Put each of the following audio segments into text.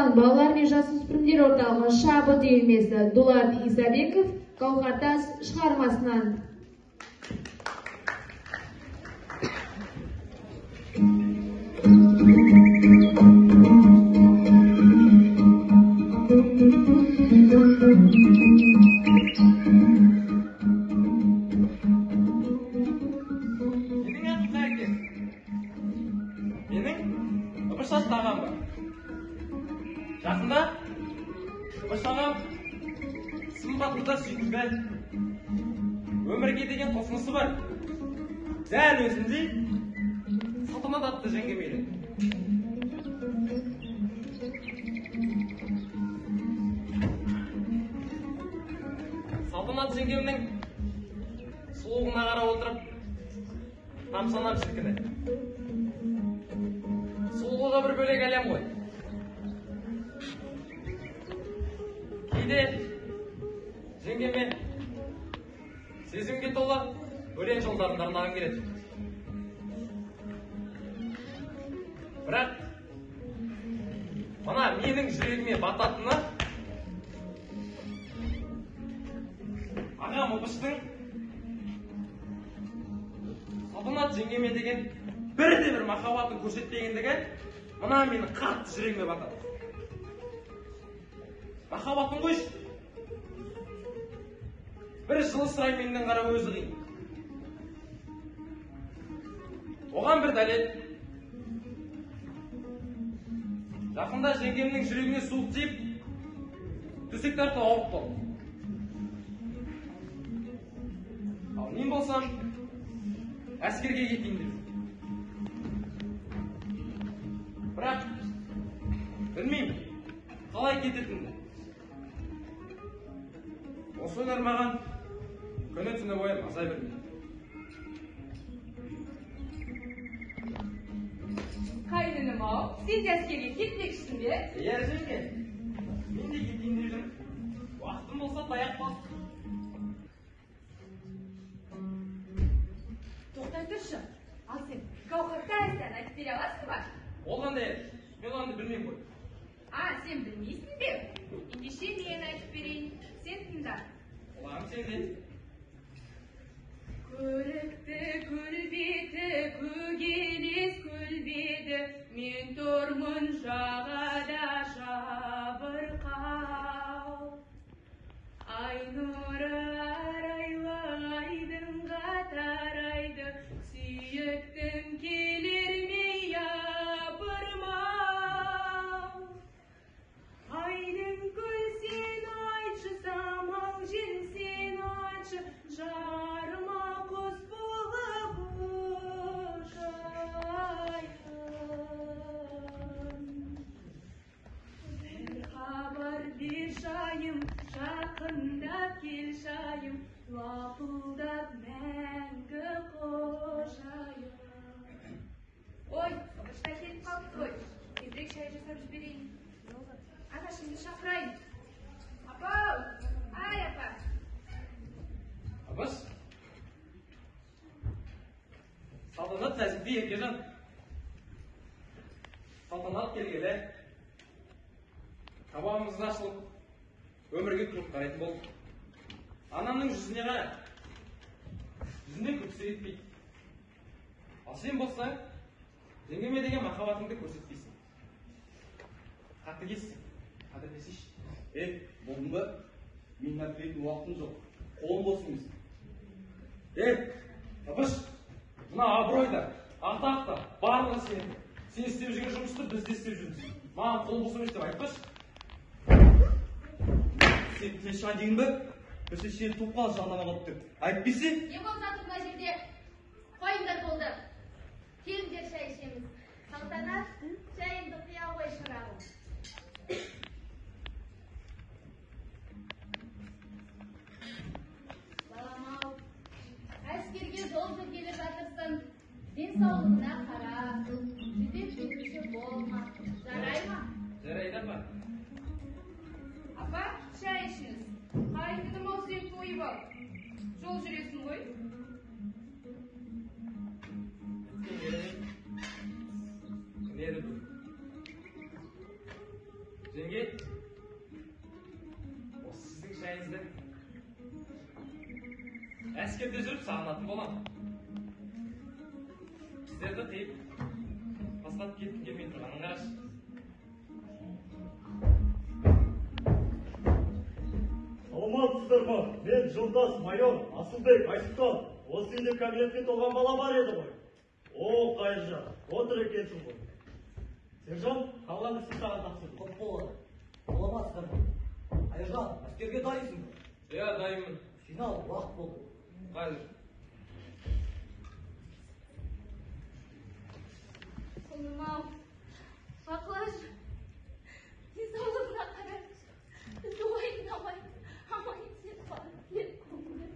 Қазақстан балалар мен жасөспірімдер орталығы шабыт үйірмесі Дулат Исабеков Гауһартас шығармасынан. Жақында Башағам сымбатты сүйкімді өмірге деген қосынысы бар. Дәл өзіндей салтанат атты жеңгемейлі. Салтанат жеңгемнің сұлуығына қарап отырып тамсанам шіркіні. Сұлуға бір бөлек әлем ғой. Кейде жеңгеме сезімге толы өлең жолдарын арнағым келеді. Бірақ мына менің жүрегіме бататыны ағам Ұбыштың Салтанат жеңгеме деген бірде-бір махаббатын көрсетпегендігі мына менің қатты жүрегіме батады. Махаббатын қойшы. Бір жылы сұрай менен қара өзі қиын. Оған бір дәлел. Жақында жеңгемнің жүрегіне суық тиіп, төсек тартып ауырып қалды. Ал мен болсам, әскерге кетейін деп. Бірақ білмеймін, қалай кететінді. Осы өнер маған күні түні бойы маза бермейді. Қайныным-ау, сен де әскерге кетпекшісің бе? Иә, жеңге. Мен де кетейін деп жүрмін. Уақытым болса таяқ бас. Тоқтай тұршы. Ал сен Гауһартастан айтып бере аласың ба? Ол қандай еді? Мен оны білмеймін ғой. Сен білмейсің бе? Ендеше мен айтып берейін. Сен тыңда. Олағым сенде. Көрікті көлбеті, көгелес көлбеді, мен тұрмын жағада жабырқау. Ай нұры арайлы айдынға тарайды, сүйіктім келер ме япырмау. Айдын көл сен айтшы, самал жел сен айтшы, жарыма құс болып ұшайын. Бір хабар бер жайым, жақындап кел жайым, лапылдап мәңгі қожайын. Ой, Ұбышта келіп қалды ғой. Тезірек шай жасап жіберейін. Ана şimdi шақырайын. Апау! Ай, апа! Абыс? Салтанат тәзіпті Еркежан. Салтанат келгелі. Табағымыз ашылып, өмірге күліп қарайтын болды. Анамның жүзіне қара. Жүзіне күлкісі кетпейді. Ал сен болсаң, жеңгеме деген махаббатыңды көрсетпейсің. Қатты кессің. Қадірлесейші. Болдың ба? Мен әпкейтін уақытым жоқ. Қолым бос емес. Абыш, мына абыройда, атақта, барлығы сен. Сен істеп жүрген жұмысты біз де істеп жүрміз. Маған қол бос емес деп айтпашы. Сен тілешіға дейін бі? Көсе сен тоққалы жағдама қалып тұр. Айтпесе? Не болса тұрмай жерде қойыңдар болды. Келіңдер шай ішеміз. Салтанат, шайыңды құя ғой шырағым. Балам-ау, әскерге жол жүргелі жатырсың, денсаулығына қара, жүдеп жүруші болма. Жарай ма? Жарайды апа. Апа, шай ішіңіз. Қайныным-ау сен тойып ал. Жол жүресің ғой. Жеңге, осы сіздің шайыңызды әскерде жүріп сағынатын болам. Сіздерді қиып, бастап кеткім келмей тұрғанын қарашы. Саламатсыздар ма? Мен жолдас майор Асылбек Айсұлтан. Осы үйде кәмелетке толған бала бар еді ғой. О, Қайыржан, отыр екенсің ғой. Сержан, қалған ісі саған тапсырды. Құп болады. Оламazsın. Қайыржан, әскерге дайынсың ба? Иә, дайынмын. Жинал, уақыт болды. Қазір. Құлым-ау, бақылашы. Денсаулығына қарашы. Бізді уайымдамай, аман есен барып келіп қойды.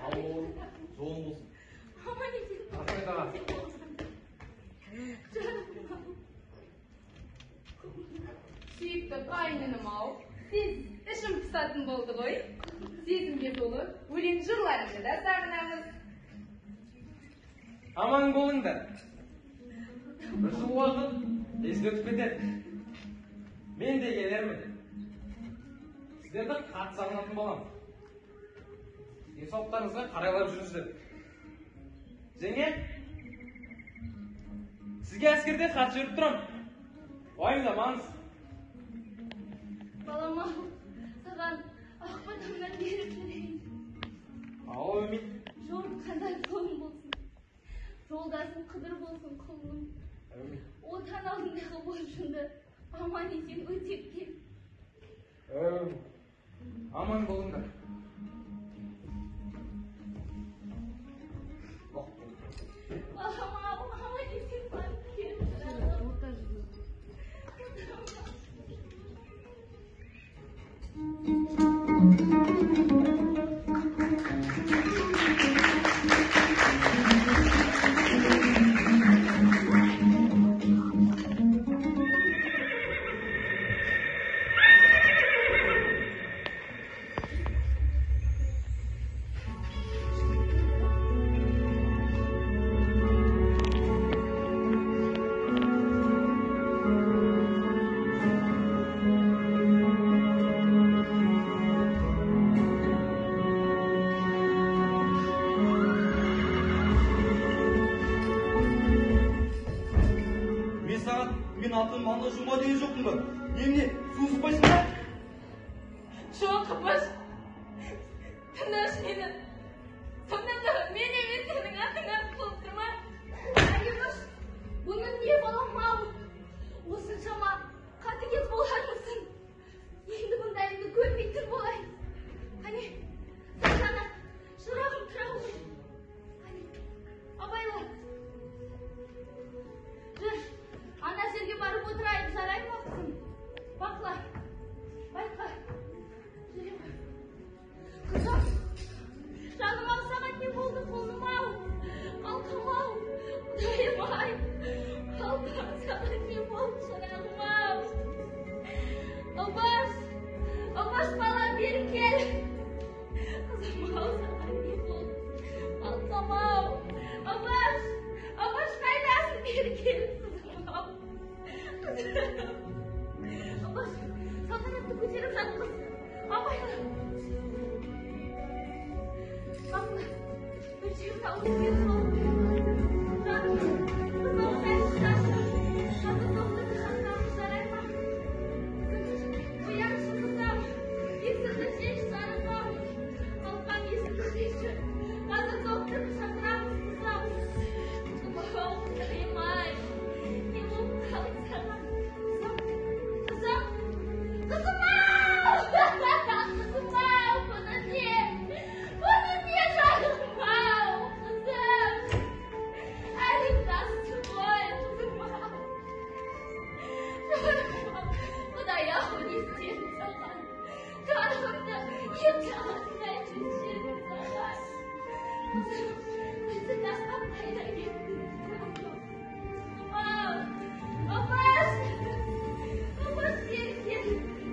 Ал жолың болсын. Аман есен Рахмет аға. Сүйікті қайныным-ау, сіз ішім пысатын болды ғой. Сезімге толы өлең жырларыңды да сағынамыз. Аман болыңдар. Бір жыл уақыт еске өтіп кетеді. Мен де келермін. Сіздерді қатты сағынатын болам. Денсаулықтарыңызға қарайлап жүріңіздер. Жеңге, сізге әскерде хат жіберіп тұрам. Уайымдамаңыз. балам-ау, саған ақпатымнан беріп жүрейін. Ау, Өмит. Жол қандай жолың болсын. Жолдасың қыдыр болсын құлым. Отан алдындағы борышыңды аман есен өтеп кел. Аман болыңдар. Балам-ау, аман есен барып кел. Мен атын маңда жұма дейін жоқпын ба? Немене, су ықпайсың ба? Жоқ, қыпыш. Тыңдашы мені. Сонда да мен емес сенің атыңа болып тұрма. Айымыш, бұның не балам-ау? Осыншама қатыгез болармысың. Енді бұндайыңды көрмей тұр болайын. Қане, сағана, шырағым тұра ғой. Қане, абайла. Жүр, ана жерге барып отырайын, жарай ма қызым? Бақла, байқа. Қызым, жаным-ау, саған не болды қолым-ау? Қалқам-ау, құдайым-ай. Қалқам, саған не болды шырағым-ау? Албаш, Албаш балам бері кел. Қызым-ау, саған не болды? Қалқам-ау, Албаш, Албаш қайдасың, бері кел қызым-ау. Албаш, салтанатты көтеріп жатқыз. Абайла. Бақла, өшігім тауып беріп болып. Жаным, қызым қайсы шашы. Қазір тоқтысы қанқамыз жарай ма? Қояңшы қызым, есірді шеш жарығым. Қалқам есірді шеші. Қазір докторды шақырамыз қызым. Ау, құдайым-ай, не болып қалды саған? Қызым, қызым-ау! Қызым-ау, бұны не? Бұны не жаным-ау, қызым? Әлің тасы ғой, қызым-ау. Жаным-ау, Құдай-ау, не істедім саған? Жанымды ет жағасына жібердім саған. Қызым, өзі тастап қайда кеттің? Қызым-ау, Абаш! Абаш, бері кел.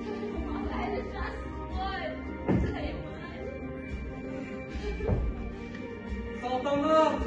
Жаным-ау, әлі жассың ғой, Құдайым-ай. Салтанат!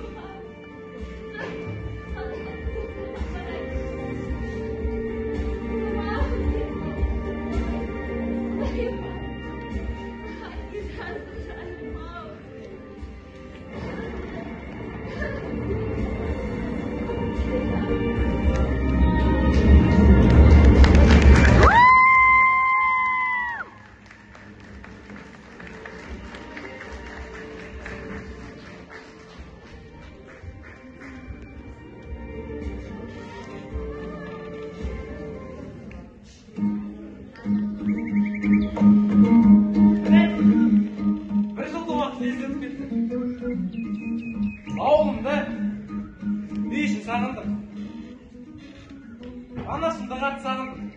қатты сағындым.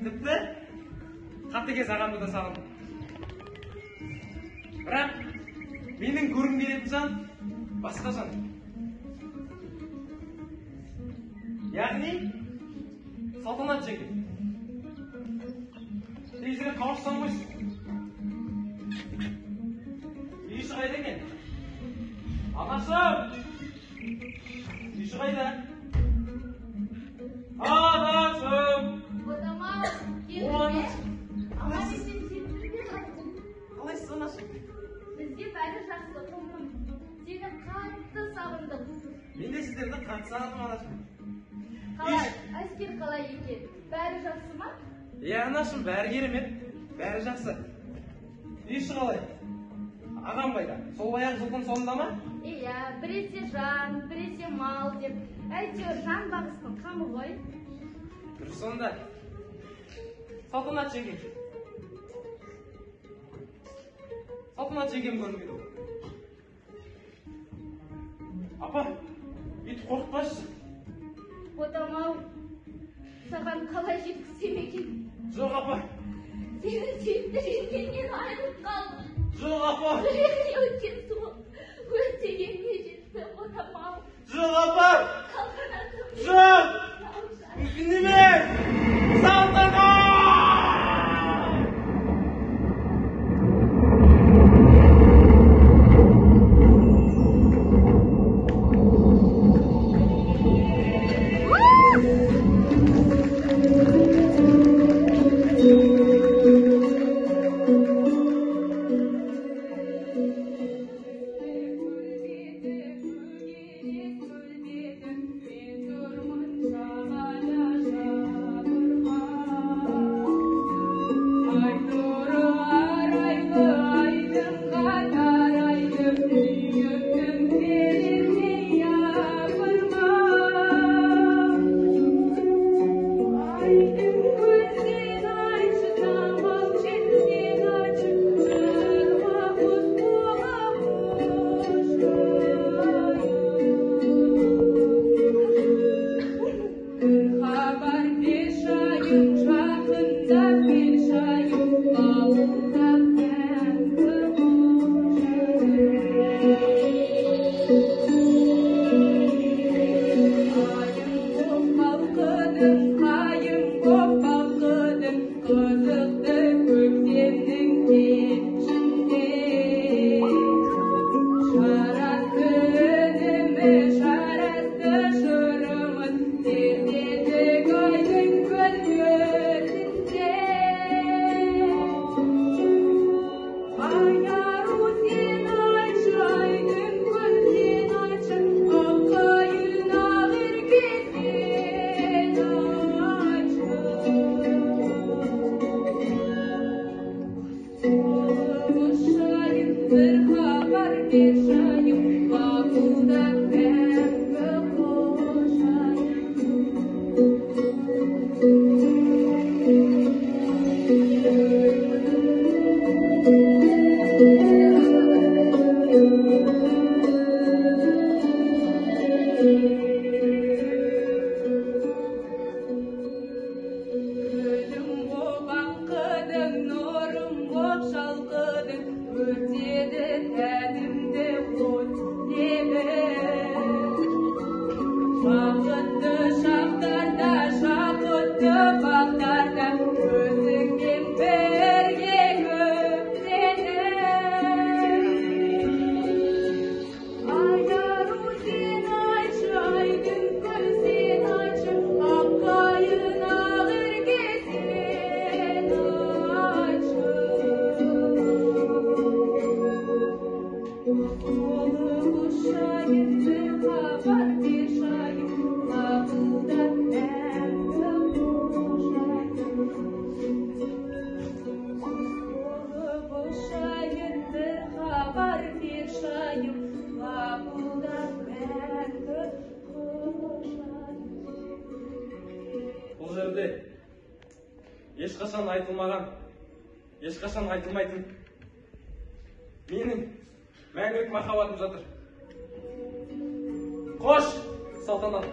Тіпті қатыгез ағамды да сағындым. Бірақ менің көргім келетін жан басқа жан. Яғни салтанат жеңгем. Тезірек қауышсам қойсын. Үйші қайда екен? Анашым! Үйші қайда? Анашым! Ботам-ау, Қалайсыз? қалайсыз анашым? Бізде бәрі жақсы құлым. Сені қатты сағындым. Мен де сіздерді қатты сағындым, анашым. Қалай, әскер қалай екен? Бәрі жақсы ма? Анашым, бәрі керемет, бәрі жақсы. Үйші қалай? Ағам қайда? Сол баяғы жылдың соңында ма? Иә, біресе жан, біресе мал деп. Әйтеуір жан бағыстың қамы ғой. Дұрыс сонда. Салтанат жеңгем. Салтанат жеңгем көрінбейді. Апа, бүйтіп қорықпашы. Ботам-ау, саған қалай жеткізсем екен? Жоқ, апа. Сені сүйікті жеңгеннен айырылып қалдым. Жоқ, апа. Жүрегіне өткен суық өртегенге жетті, ботам-ау. Жоқ, апа. Қалғанатым. Жоқ. Мүмкін емес. Салтанат! Ешқашан айтылмаған, ешқашан айтылмайтын менің мәңгілік махаббатым жатыр. Қош, Салтанат!